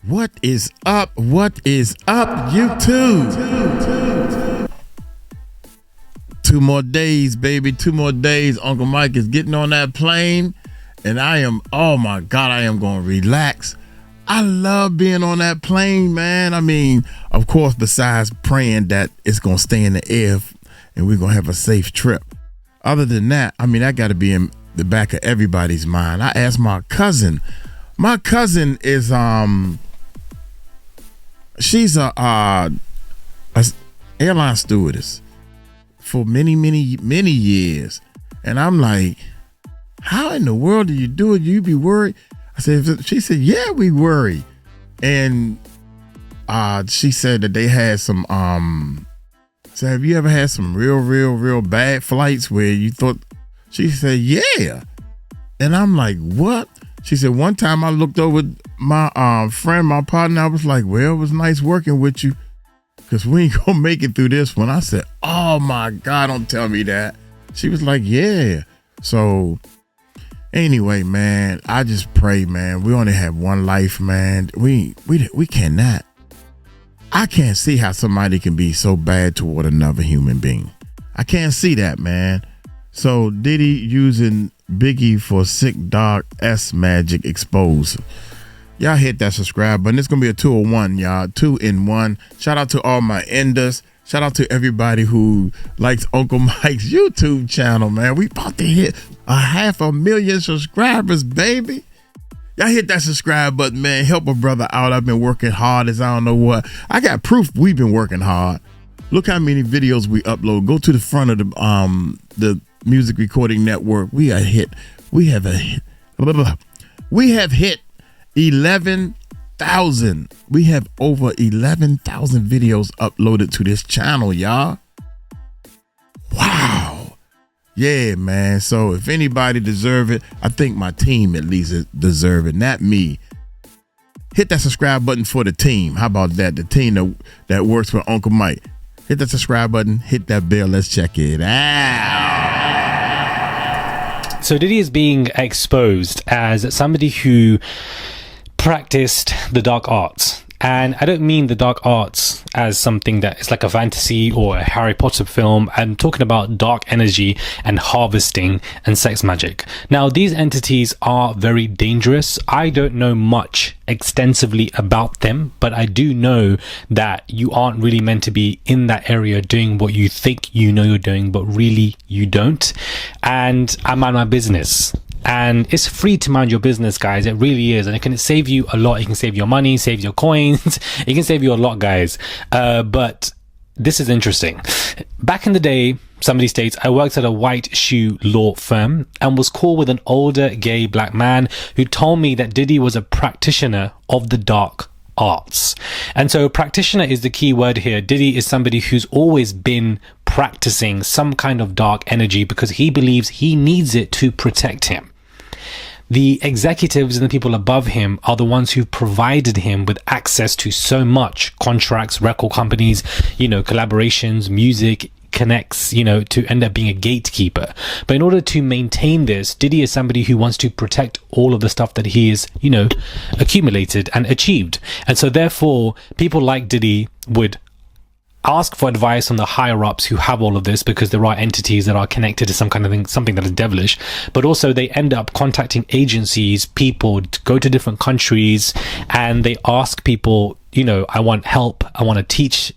What is up? What is up, YouTube? 2 more days, baby. 2 more days. Uncle Mike is getting on that plane, and I am, oh my God, I am going to relax. I love being on that plane, man. I mean, of course, besides praying that it's going to stay in the air and we're going to have a safe trip. Other than that, I mean, that got to be in the back of everybody's mind. I asked my cousin. My cousin is, she's a airline stewardess for many years. And I'm like, how in the world do you do it? You be worried? I said, she said, yeah, we worry. And she said that they had some, so have you ever had some real bad flights where you thought, she said, yeah. And I'm like, what? She said, one time I looked over my friend, my partner, I was like, well, it was nice working with you because we ain't gonna make it through this one. I said, oh my God, don't tell me that. She was like, yeah. So anyway, man, I just pray, man. We only have one life, man. We cannot. I can't see how somebody can be so bad toward another human being. I can't see that, man. So Diddy using Biggie for sick dog S magic exposed. Y'all hit that subscribe button. It's gonna be a 2-in-1, y'all. 2-in-1. Shout out to all my enders. Shout out to everybody who likes Uncle Mike's YouTube channel, man. We about to hit 500,000 subscribers, baby. Y'all hit that subscribe button, man. Help a brother out. I've been working hard as I don't know what. I got proof we've been working hard. Look how many videos we upload. Go to the front of the Music Recording Network. We have hit 11,000. We have over 11,000 videos uploaded to this channel, y'all. Wow. Yeah, man. So if anybody deserve it, I think my team at least deserve it, not me. Hit that subscribe button for the team. How about that? The team that works with Uncle Mike. Hit that subscribe button. Hit that bell. Let's check it out. So Diddy is being exposed as somebody who practiced the dark arts. And I don't mean the dark arts as something that is like a fantasy or a Harry Potter film. I'm talking about dark energy and harvesting and sex magic. Now, these entities are very dangerous. I don't know much extensively about them, but I do know that you aren't really meant to be in that area doing what you think you know you're doing, but really you don't. And I mind my business. And it's free to mind your business, guys. It really is. And it can save you a lot. It can save your money, save your coins. It can save you a lot, guys. But this is interesting. Back in the day, somebody states, I worked at a white shoe law firm and was called with an older gay black man who told me that Diddy was a practitioner of the dark arts. And so practitioner is the key word here. Diddy is somebody who's always been practicing some kind of dark energy because he believes he needs it to protect him. The executives and the people above him are the ones who provided him with access to so much: contracts, record companies, collaborations, music, connects, to end up being a gatekeeper. But in order to maintain this, Diddy is somebody who wants to protect all of the stuff that he is, accumulated and achieved. And so therefore, people like Diddy would ask for advice on the higher ups who have all of this, because there are entities that are connected to some kind of thing, something that is devilish. But also they end up contacting agencies, people to go to different countries, and they ask people, I want help, I want to teach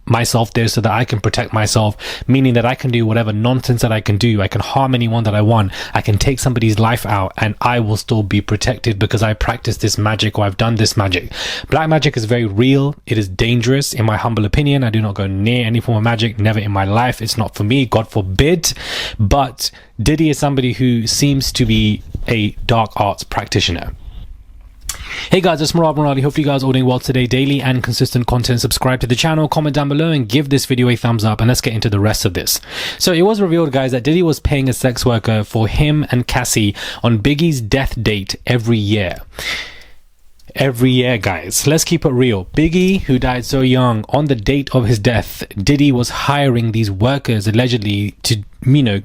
myself this so that I can protect myself, meaning that I can do whatever nonsense that I can do. I can harm anyone that I want. I can take somebody's life out and I will still be protected because I practice this magic, or I've done this magic. Black magic is very real. It is dangerous, in my humble opinion. I do not go near any form of magic, never in my life. It's not for me, God forbid. But Diddy is somebody who seems to be a dark arts practitioner. Hey guys, it's Murad Muradi. Hopefully you guys are all doing well today. Daily and consistent content. Subscribe to the channel, comment down below, and give this video a thumbs up. And let's get into the rest of this. So it was revealed, guys, that Diddy was paying a sex worker for him and Cassie on Biggie's death date every year. Every year, guys. Let's keep it real. Biggie, who died so young, on the date of his death, Diddy was hiring these workers allegedly to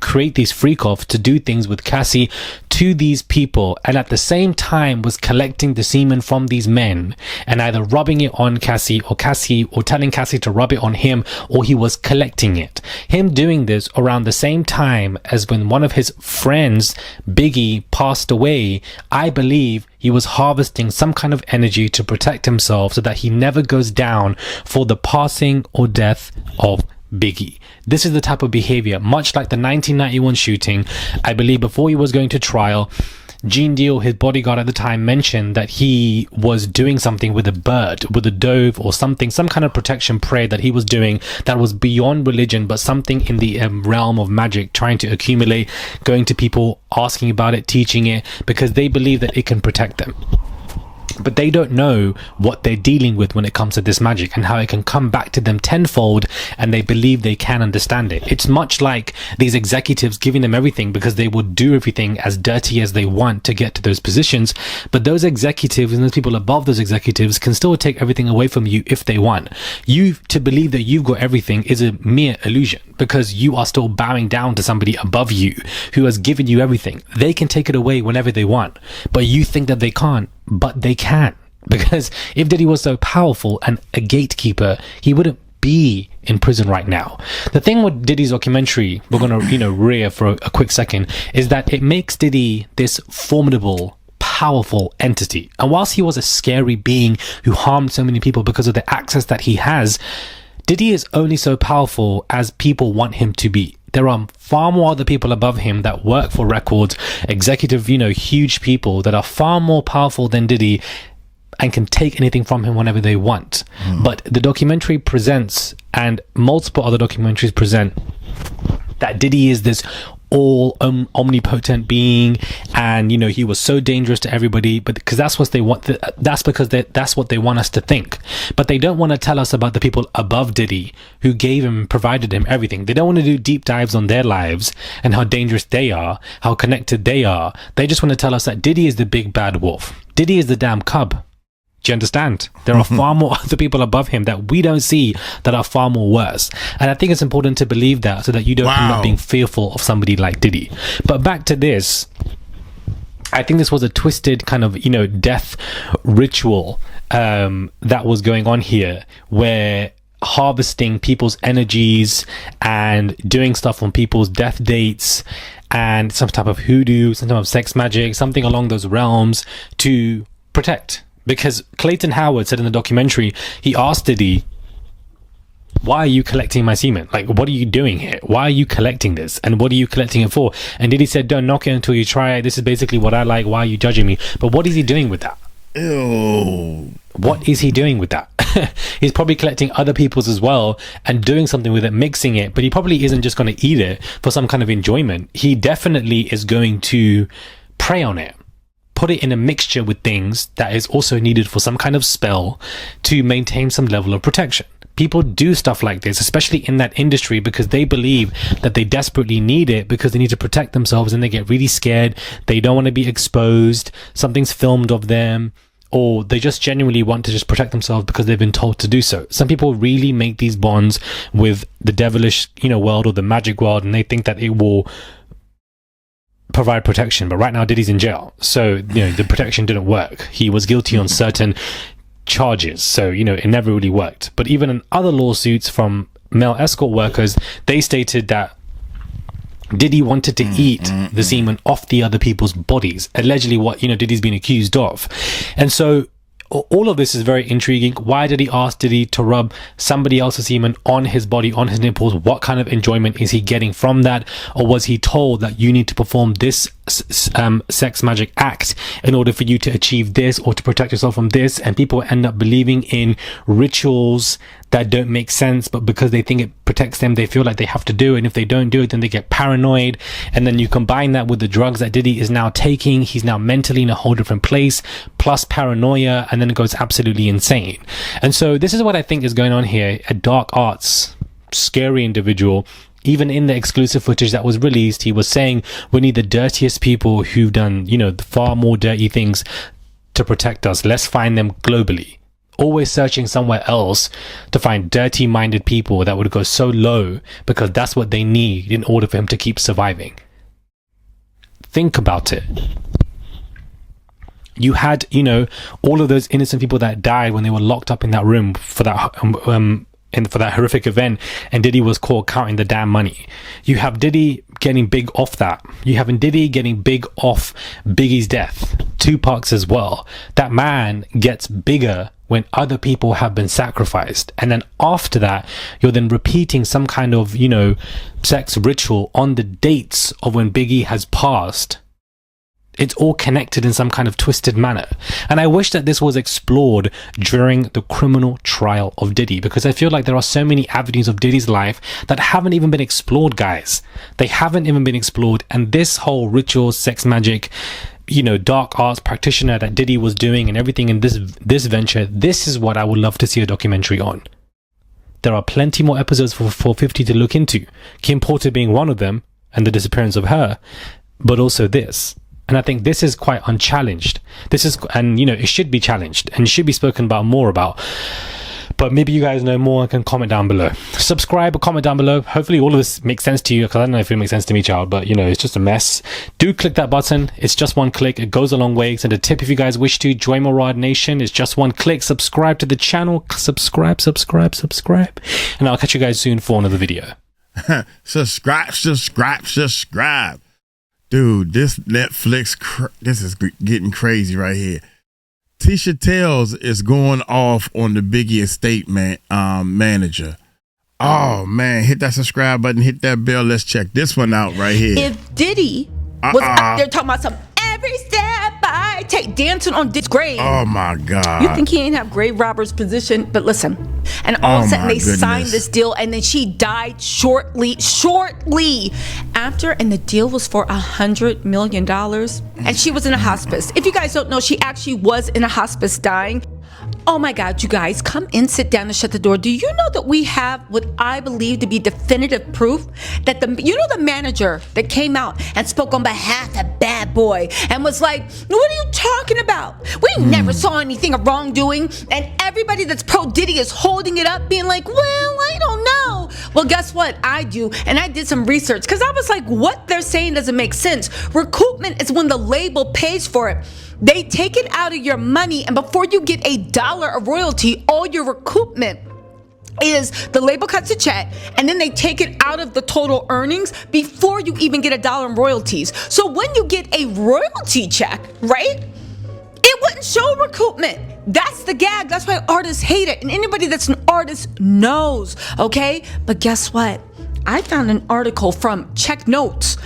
create these freak-offs to do things with Cassie to these people, and at the same time was collecting the semen from these men and either rubbing it on Cassie or telling Cassie to rub it on him, or he was collecting it. Him doing this around the same time as when one of his friends, Biggie, passed away, I believe he was harvesting some kind of energy to protect himself so that he never goes down for the passing or death of Biggie. This is the type of behavior, much like the 1991 shooting. I believe before he was going to trial, Gene Deal, his bodyguard at the time, mentioned that he was doing something with a bird, with a dove or something, some kind of protection prayer that he was doing that was beyond religion, but something in the realm of magic, trying to accumulate, going to people, asking about it, teaching it, because they believe that it can protect them. But they don't know what they're dealing with when it comes to this magic and how it can come back to them tenfold, and they believe they can understand it. It's much like these executives giving them everything because they will do everything as dirty as they want to get to those positions. But those executives and those people above those executives can still take everything away from you if they want. You to believe that you've got everything is a mere illusion, because you are still bowing down to somebody above you who has given you everything. They can take it away whenever they want, but you think that they can't. But they can, because if Diddy was so powerful and a gatekeeper, he wouldn't be in prison right now. The thing with Diddy's documentary, we're going to rear for a quick second, is that it makes Diddy this formidable, powerful entity. And whilst he was a scary being who harmed so many people because of the access that he has, Diddy is only so powerful as people want him to be. There are far more other people above him that work for records, executive, huge people that are far more powerful than Diddy and can take anything from him whenever they want. But the documentary presents, and multiple other documentaries present, that Diddy is this all omnipotent being, and he was so dangerous to everybody, but because that's what they want, that's what they want us to think. But they don't want to tell us about the people above Diddy who gave him, provided him everything. They don't want to do deep dives on their lives and how dangerous they are, how connected they are. They just want to tell us that Diddy is the big bad wolf. Diddy is the damn cub. Do you understand? There are far more other people above him that we don't see that are far more worse. And I think it's important to believe that so that you don't end up being fearful of somebody like Diddy. But back to this, I think this was a twisted kind of, death ritual that was going on here, where harvesting people's energies and doing stuff on people's death dates and some type of hoodoo, some type of sex magic, something along those realms to protect. Because Clayton Howard said in the documentary, he asked Diddy, why are you collecting my semen? Like, what are you doing here? Why are you collecting this? And what are you collecting it for? And Diddy said, don't knock it until you try it. This is basically what I like. Why are you judging me? But what is he doing with that? Ew. What is he doing with that? He's probably collecting other people's as well and doing something with it, mixing it. But he probably isn't just going to eat it for some kind of enjoyment. He definitely is going to prey on it. Put it in a mixture with things that is also needed for some kind of spell to maintain some level of protection. People do stuff like this, especially in that industry, because they believe that they desperately need it because they need to protect themselves, and they get really scared. They don't want to be exposed. Something's filmed of them, or they just genuinely want to just protect themselves because they've been told to do so. Some people really make these bonds with the devilish, world or the magic world, and they think that it will provide protection. But right now Diddy's in jail, so the protection didn't work. He was guilty on certain charges, so it never really worked. But even in other lawsuits from male escort workers, they stated that Diddy wanted to eat the semen off the other people's bodies, allegedly what Diddy's been accused of. And so all of this is very intriguing. Why did he ask Diddy to rub somebody else's semen on his body, on his nipples? What kind of enjoyment is he getting from that? Or was he told that you need to perform this sex magic act in order for you to achieve this or to protect yourself from this? And people end up believing in rituals that don't make sense, but because they think it protects them, they feel like they have to do it. And if they don't do it, then they get paranoid. And then you combine that with the drugs that Diddy is now taking. He's now mentally in a whole different place, plus paranoia, and then it goes absolutely insane. And so this is what I think is going on here. A dark arts, scary individual. Even in the exclusive footage that was released, he was saying we need the dirtiest people who've done, the far more dirty things to protect us. Let's find them globally. always searching somewhere else to find dirty-minded people that would go so low because that's what they need in order for him to keep surviving. Think about it. You had, you know, all of those innocent people that died when they were locked up in that room for that for that horrific event, and Diddy was caught counting the damn money. You have Diddy getting big off that. You have Diddy getting big off Biggie's death. Tupac's as well. That man gets bigger when other people have been sacrificed, and then after that you're then repeating some kind of, you know, sex ritual on the dates of when Biggie has passed. It's all connected in some kind of twisted manner. And I wish that this was explored during the criminal trial of Diddy, because I feel like there are so many avenues of Diddy's life that haven't even been explored, guys. They haven't even been explored. And this whole ritual, sex magic, you know, dark arts practitioner that Diddy was doing and everything in this venture, this is what I would love to see a documentary on. There are plenty more episodes for 450 to look into. Kim Porter being one of them, and the disappearance of her, but also this. And I think this is quite unchallenged. This is, and you know, it should be challenged and should be spoken about more about. But maybe you guys know more and can comment down below. Subscribe or comment down below. Hopefully all of this makes sense to you, because I don't know if it makes sense to me, child, but you know, it's just a mess. Do click that button. It's just one click. It goes a long way. So the tip, if you guys wish to join my Rod Nation, it's just one click. Subscribe to the channel. Subscribe. And I'll catch you guys soon for another video. subscribe. Dude, this Netflix, this is getting crazy right here. Tisha Tells is going off on the Biggie estate manager. Oh, man, hit that subscribe button, hit that bell. Let's check this one out right here. If Diddy was out there talking about some every step I take, dancing on Diddy's grave. Oh, my God. You think he ain't have grave robber's position? But listen, and all of a sudden they signed this deal, and then she died shortly after, and the deal was for $100 million, and she was in a hospice. If you guys don't know, she actually was in a hospice dying. Oh my God, you guys, come in, sit down, and shut the door. Do you know that we have what I believe to be definitive proof that the manager that came out and spoke on behalf of Bad Boy and was like, what are you talking about? We never saw anything of wrongdoing, and everybody that's pro Diddy is holding it up, being like, well, I don't know. Well, guess what? I do, and I did some research, because I was like, what they're saying doesn't make sense. Recoupment is when the label pays for it. They take it out of your money, and before you get $1 of royalty, all your recoupment is the label cuts a check, and then they take it out of the total earnings before you even get $1 in royalties. So when you get a royalty check, right, it wouldn't show recoupment. That's the gag. That's why artists hate it, and anybody that's an artist knows, okay? But guess what? I found an article from Check Notes.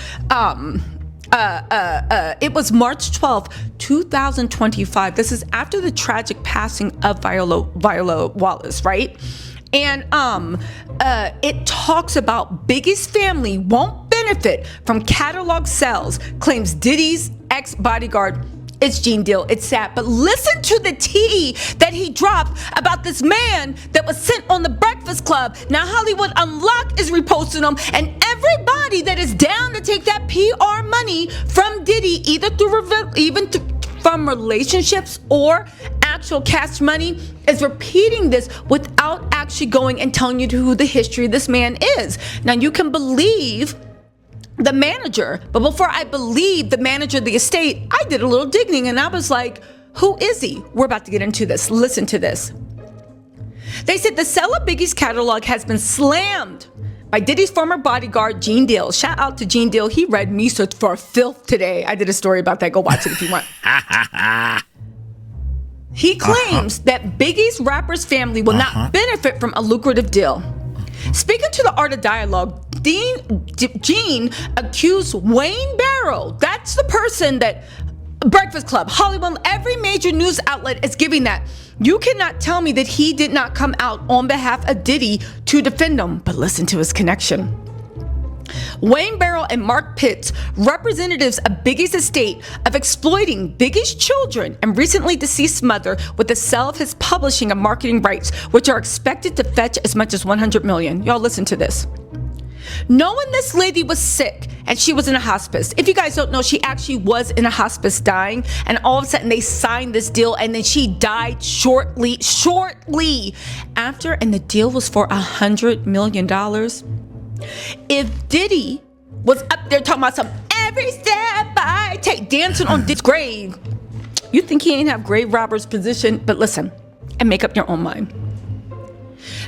It was March 12th, 2025. This is after the tragic passing of Viola Wallace, right? And it talks about Biggie's family won't benefit from catalog sales, claims Diddy's ex-bodyguard. It's Gene Deal. It's sad. But listen to the tea that he dropped about this man that was sent on the Breakfast Club. Now Hollywood Unlocked is reposting him, and everybody that is down to take that PR money from Diddy, either from relationships or actual cash money, is repeating this without actually going and telling you who the history of this man is. Now you can believe the manager, but before I believed the manager of the estate, I did a little digging, and I was like, who is he? We're about to get into this. Listen to this. They said the sale of Biggie's catalog has been slammed by Diddy's former bodyguard, Gene Deal. Shout out to Gene Deal. He read me search for filth today. I did a story about that. Go watch it if you want. He claims that Biggie's rapper's family will not benefit from a lucrative deal. Speaking to the Art of Dialogue, Gene accused Wayne Barrow, that's the person that Breakfast Club, Hollywood, every major news outlet is giving that. You cannot tell me that he did not come out on behalf of Diddy to defend him. But listen to his connection. Wayne Barrow and Mark Pitts, representatives of Biggie's estate, of exploiting Biggie's children and recently deceased mother with the sale of his publishing and marketing rights, which are expected to fetch as much as $100 million. Y'all listen to this. Knowing this lady was sick and she was in a hospice. If you guys don't know, she actually was in a hospice dying, and all of a sudden they signed this deal and then she died shortly after, and the deal was for $100 million. If Diddy was up there talking about some every step I take, dancing on Diddy's grave, you think he ain't have grave robber's position? But listen, and make up your own mind.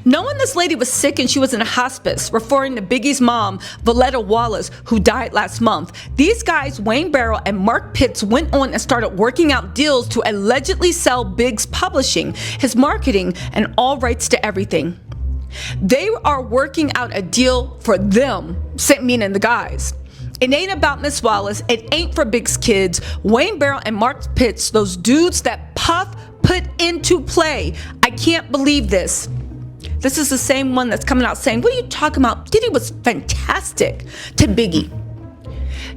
Knowing this lady was sick and she was in a hospice, referring to Biggie's mom, Voletta Wallace, who died last month, these guys, Wayne Barrow and Mark Pitts, went on and started working out deals to allegedly sell Big's publishing, his marketing, and all rights to everything. They are working out a deal for them, meaning the guys. It ain't about Miss Wallace. It ain't for Big's kids. Wayne Barrow and Mark Pitts, those dudes that Puff put into play. I can't believe this. This is the same one that's coming out saying, what are you talking about? Diddy was fantastic to Biggie.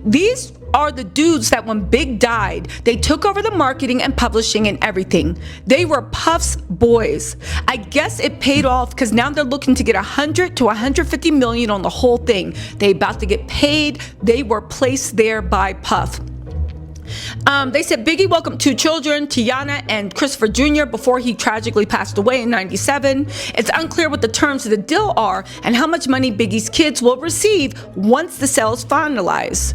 These are the dudes that when Big died, they took over the marketing and publishing and everything. They were Puff's boys. I guess it paid off because now they're looking to get 100 to 150 million on the whole thing. They about to get paid. They were placed there by Puff. They said Biggie welcomed 2 children, Tiana and Christopher Jr., before he tragically passed away in '97. It's unclear what the terms of the deal are and how much money Biggie's kids will receive once the sale is finalized.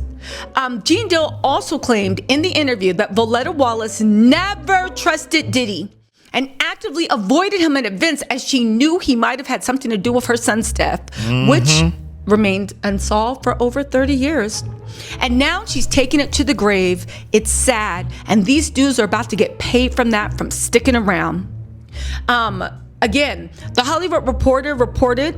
Gene Dill also claimed in the interview that Voletta Wallace never trusted Diddy and actively avoided him at events as she knew he might have had something to do with her son's death, which remained unsolved for over 30 years. And now she's taking it to the grave. It's sad. And these dudes are about to get paid from that, from sticking around. Again, the Hollywood Reporter reported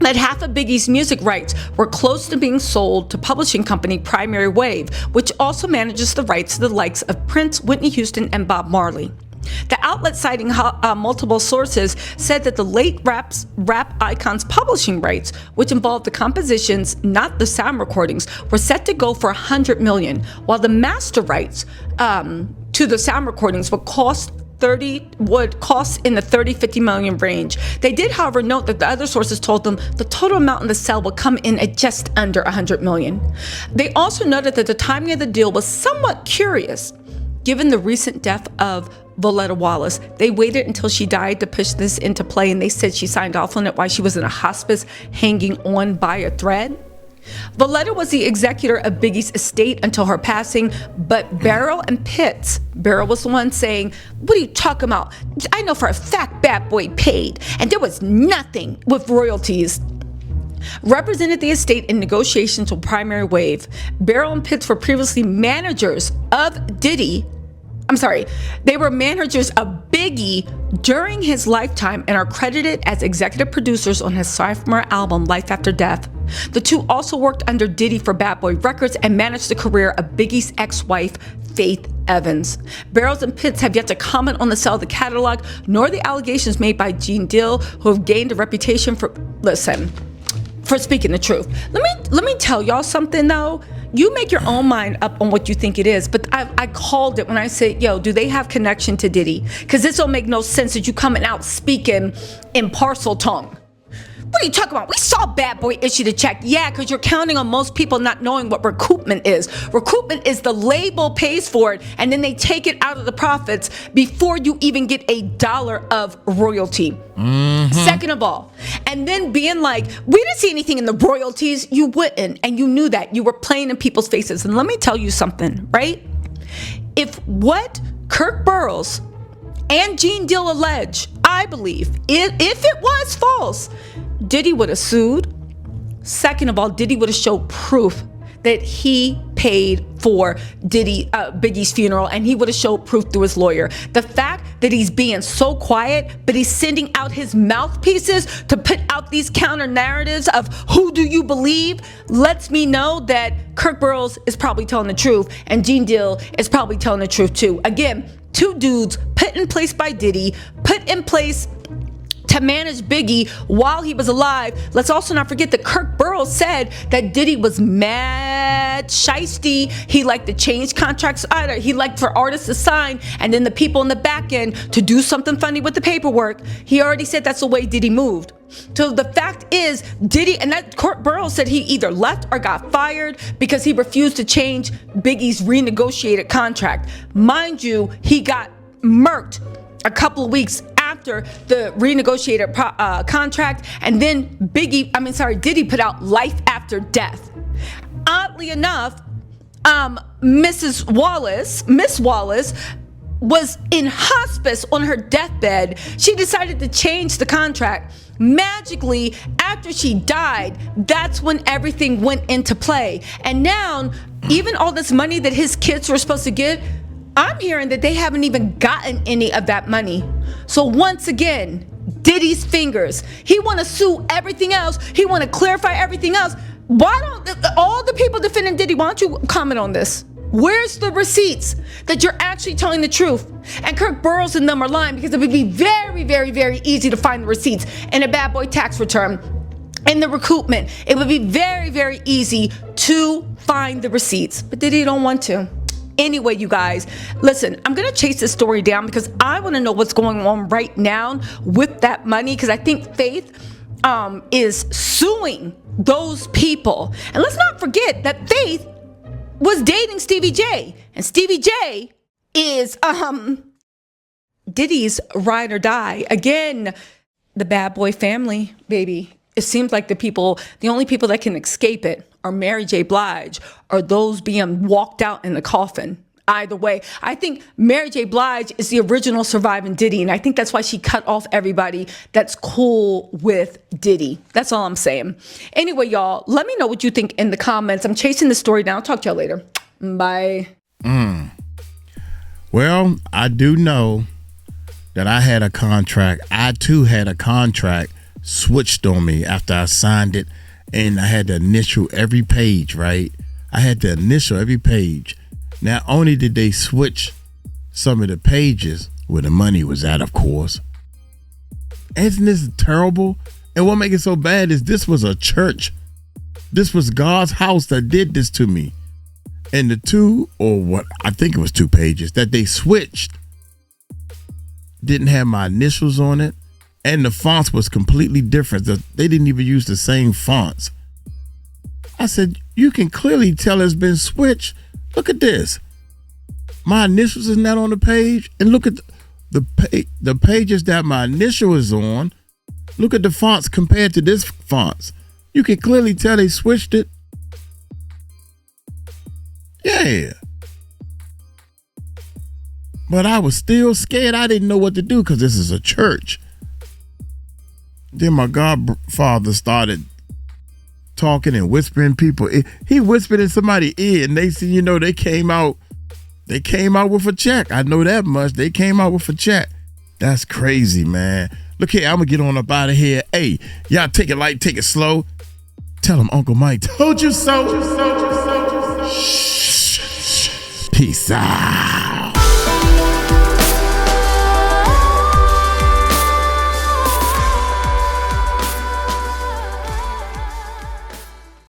that half of Biggie's music rights were close to being sold to publishing company Primary Wave, which also manages the rights to the likes of Prince, Whitney Houston, and Bob Marley. The outlet, citing multiple sources, said that the late rap icon's publishing rights, which involved the compositions, not the sound recordings, were set to go for $100 million, while the master rights to the sound recordings would cost in the 30-50 million range. They did, however, note that the other sources told them the total amount in the sale would come in at just under $100 million. They also noted that the timing of the deal was somewhat curious, given the recent death of Voletta Wallace. They waited until she died to push this into play, and they said she signed off on it while she was in a hospice hanging on by a thread. Voletta was the executor of Biggie's estate until her passing, but Barrow and Pitts, Barrow was the one saying, what are you talking about? I know for a fact Bad Boy paid, and there was nothing with royalties. Represented the estate in negotiations with Primary Wave. Barrow and Pitts were previously managers of Diddy. They were managers of Biggie during his lifetime and are credited as executive producers on his sophomore album, Life After Death. The two also worked under Diddy for Bad Boy Records and managed the career of Biggie's ex-wife, Faith Evans. Barrows and Pitts have yet to comment on the sale of the catalog, nor the allegations made by Gene Dill, who have gained a reputation for speaking the truth. Let me tell y'all something though. You make your own mind up on what you think it is, but I called it when I said, yo, do they have connection to Diddy? Because this don't make no sense that you coming out speaking in parcel tongue. What are you talking about? We saw Bad Boy issue the check. Yeah, because you're counting on most people not knowing what recoupment is. Recoupment is the label pays for it, and then they take it out of the profits before you even get $1 of royalty. Second of all, and then being like, we didn't see anything in the royalties. You wouldn't, and you knew that. You were playing in people's faces. And let me tell you something, right? If what Kirk Burroughs and Gene Dill allege, I believe, if it was false, Diddy would have sued. Second of all, Diddy would have showed proof that he paid for Biggie's funeral, and he would have showed proof through his lawyer. The fact that he's being so quiet, but he's sending out his mouthpieces to put out these counter narratives of who do you believe, lets me know that Kirk Burroughs is probably telling the truth, and Gene Dill is probably telling the truth too. Again, two dudes put in place by Diddy, put in place to manage Biggie while he was alive. Let's also not forget that Kirk Burrow said that Diddy was mad shiesty. He liked to change contracts. He liked for artists to sign and then the people in the back end to do something funny with the paperwork. He already said that's the way Diddy moved. So the fact is, Diddy, and that Kirk Burrow said he either left or got fired because he refused to change Biggie's renegotiated contract. Mind you, he got murked a couple of weeks after the renegotiated contract, and then Diddy put out Life After Death. Oddly enough, Miss Wallace was in hospice on her deathbed. She decided to change the contract. Magically, after she died, that's when everything went into play. And now, even all this money that his kids were supposed to get, I'm hearing that they haven't even gotten any of that money. So once again, Diddy's fingers. He want to sue everything else. He want to clarify everything else. Why don't all the people defending Diddy, why don't you comment on this? Where's the receipts that you're actually telling the truth? And Kirk Burrows and them are lying because it would be very, very, very easy to find the receipts in a bad boy tax return. In the recoupment, it would be very, very easy to find the receipts. But Diddy don't want to. Anyway, you guys, listen, I'm going to chase this story down because I want to know what's going on right now with that money, because I think Faith is suing those people. And let's not forget that Faith was dating Stevie J, and Stevie J is Diddy's ride or die. Again, the bad boy family, baby. It seems like the only people that can escape it are Mary J. Blige or those being walked out in the coffin. Either way, I think Mary J. Blige is the original surviving Diddy, and I think that's why she cut off everybody that's cool with Diddy. That's all I'm saying. Anyway, y'all, let me know what you think in the comments. I'm chasing the story down. I'll talk to y'all later. Bye. Well, I do know that I had a contract. I too had a contract switched on me after I signed it, and I had to initial every page, right? I had to initial every page. Not only did they switch some of the pages where the money was at, of course. Isn't this terrible? And what makes it so bad is this was a church. This was God's house that did this to me. And the two pages that they switched didn't have my initials on it. And the fonts was completely different. They didn't even use the same fonts. I said, you can clearly tell it's been switched. Look at this. My initials is not on the page. And look at the pages that my initial is on. Look at the fonts compared to this fonts. You can clearly tell they switched it. Yeah. But I was still scared. I didn't know what to do because this is a church. Then my godfather started talking and whispering people. He whispered in somebody's ear, and they said, they came out with a check. I know that much. They came out with a check. That's crazy, man. Look here, I'm gonna get on up out of here. Hey, y'all take it light, take it slow. Tell him Uncle Mike told you so. Peace out.